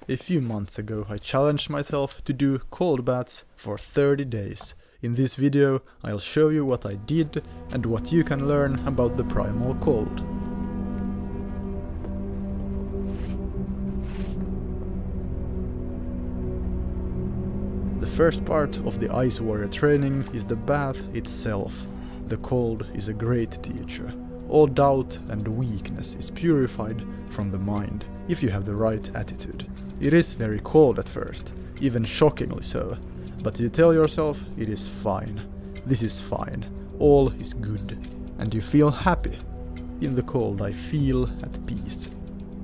A few months ago I challenged myself to do cold baths for 30 days. In this video I'll show you what I did and what you can learn about the primal cold. The first part of the Ice Warrior training is the bath itself. The cold is a great teacher. All doubt and weakness is purified from the mind, if you have the right attitude. It is very cold at first, even shockingly so, but you tell yourself it is fine. This is fine, all is good, and you feel happy. In the cold I feel at peace.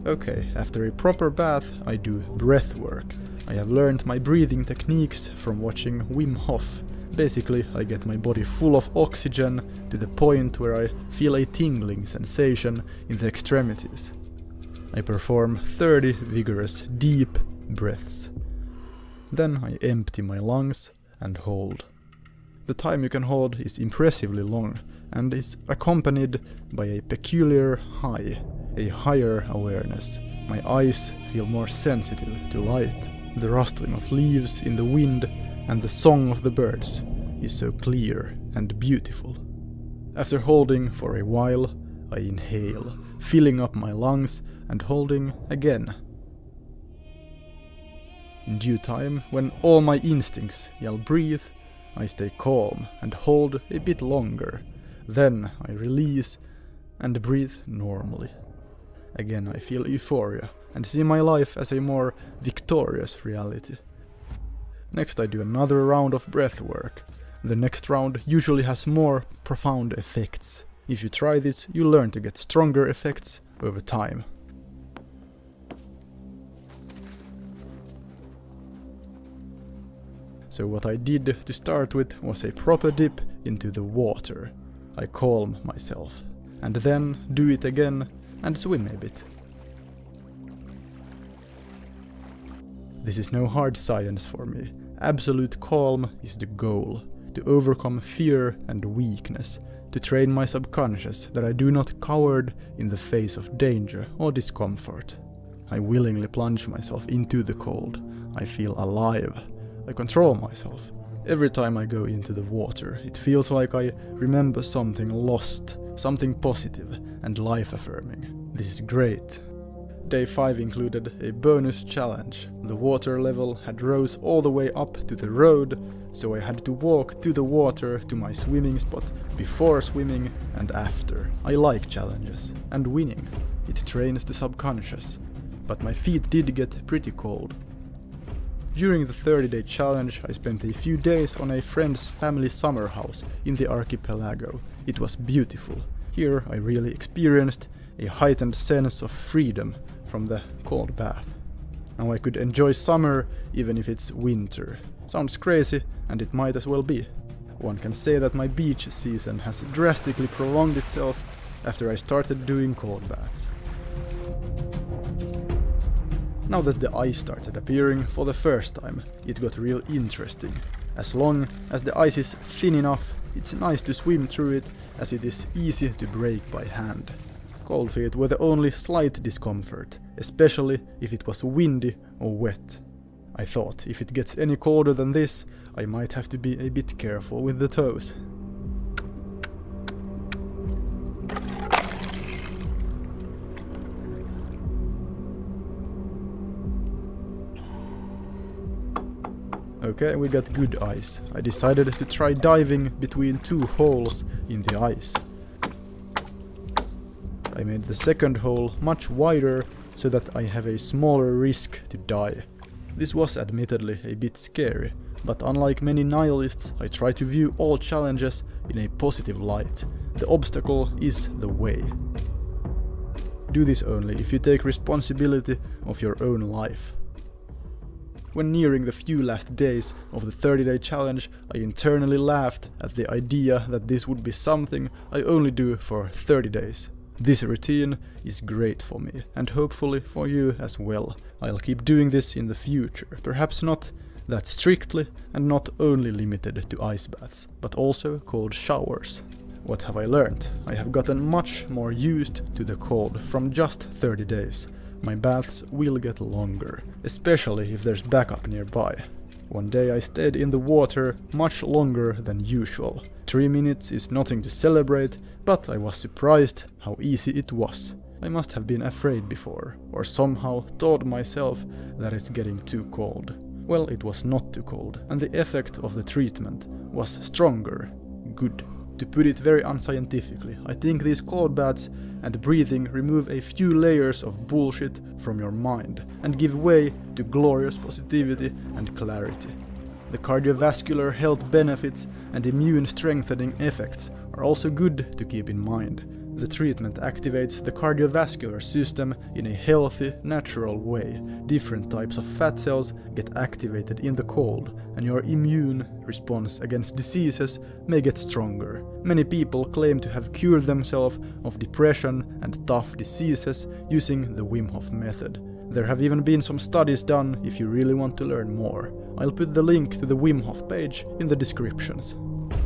Okay, after a proper bath I do breath work. I have learned my breathing techniques from watching Wim Hof. Basically, I get my body full of oxygen to the point where I feel a tingling sensation in the extremities. I perform 30 vigorous, deep breaths. Then I empty my lungs and hold. The time you can hold is impressively long and is accompanied by a peculiar high, a higher awareness. My eyes feel more sensitive to light. The rustling of leaves in the wind and the song of the birds is so clear and beautiful. After holding for a while, I inhale, filling up my lungs and holding again. In due time, when all my instincts yell breathe, I stay calm and hold a bit longer. Then I release and breathe normally. Again I feel euphoria and see my life as a more victorious reality. Next I do another round of breath work. The next round usually has more profound effects. If you try this, you learn to get stronger effects over time. So what I did to start with was a proper dip into the water. I calm myself, and then do it again and swim a bit. This is no hard science for me. Absolute calm is the goal. To overcome fear and weakness. To train my subconscious that I do not cower in the face of danger or discomfort. I willingly plunge myself into the cold. I feel alive. I control myself. Every time I go into the water, it feels like I remember something lost, something positive and life-affirming. This is great. Day 5 included a bonus challenge. The water level had rose all the way up to the road, so I had to walk to the water to my swimming spot before swimming and after. I like challenges and winning. It trains the subconscious. But my feet did get pretty cold. During the 30-day challenge, I spent a few days on a friend's family summer house in the archipelago. It was beautiful. Here I really experienced a heightened sense of freedom from the cold bath. Now I could enjoy summer even if it's winter. Sounds crazy, and it might as well be. One can say that my beach season has drastically prolonged itself after I started doing cold baths. Now that the ice started appearing for the first time, it got real interesting. As long as the ice is thin enough, it's nice to swim through it, as it is easy to break by hand. Cold feet were the only slight discomfort, especially if it was windy or wet. I thought if it gets any colder than this, I might have to be a bit careful with the toes. Okay, we got good ice. I decided to try diving between two holes in the ice. I made the second hole much wider so that I have a smaller risk to die. This was admittedly a bit scary, but unlike many nihilists, I try to view all challenges in a positive light. The obstacle is the way. Do this only if you take responsibility of your own life. When nearing the few last days of the 30-day challenge, I internally laughed at the idea that this would be something I only do for 30 days. This routine is great for me, and hopefully for you as well. I'll keep doing this in the future, perhaps not that strictly and not only limited to ice baths, but also cold showers. What have I learned? I have gotten much more used to the cold from just 30 days. my baths will get longer, especially if there's backup nearby. One day I stayed in the water much longer than usual. 3 minutes is nothing to celebrate, but I was surprised how easy it was. I must have been afraid before, or somehow told myself that it's getting too cold. Well, it was not too cold, and the effect of the treatment was stronger. Good. To put it very unscientifically, I think these cold baths and breathing remove a few layers of bullshit from your mind and give way to glorious positivity and clarity. The cardiovascular health benefits and immune strengthening effects are also good to keep in mind. The treatment activates the cardiovascular system in a healthy, natural way. Different types of fat cells get activated in the cold, and your immune response against diseases may get stronger. Many people claim to have cured themselves of depression and tough diseases using the Wim Hof method. There have even been some studies done if you really want to learn more. I'll put the link to the Wim Hof page in the descriptions.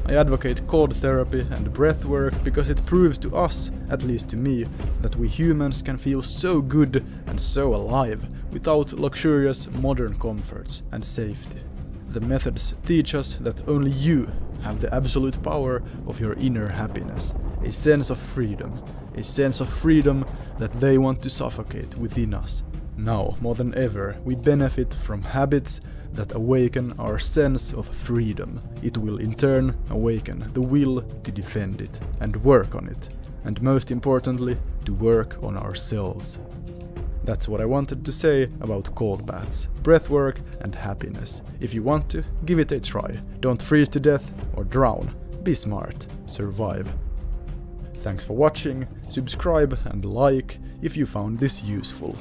I advocate cold therapy and breath work because it proves to us, at least to me, that we humans can feel so good and so alive without luxurious modern comforts and safety. The methods teach us that only you have the absolute power of your inner happiness, a sense of freedom that they want to suffocate within us. Now, more than ever, we benefit from habits that awaken our sense of freedom. It will in turn awaken the will to defend it and work on it, and most importantly, to work on ourselves. That's what I wanted to say about cold baths, breathwork and happiness. If you want to, give it a try. Don't freeze to death or drown. Be smart. Survive. Thanks for watching. Subscribe and like if you found this useful.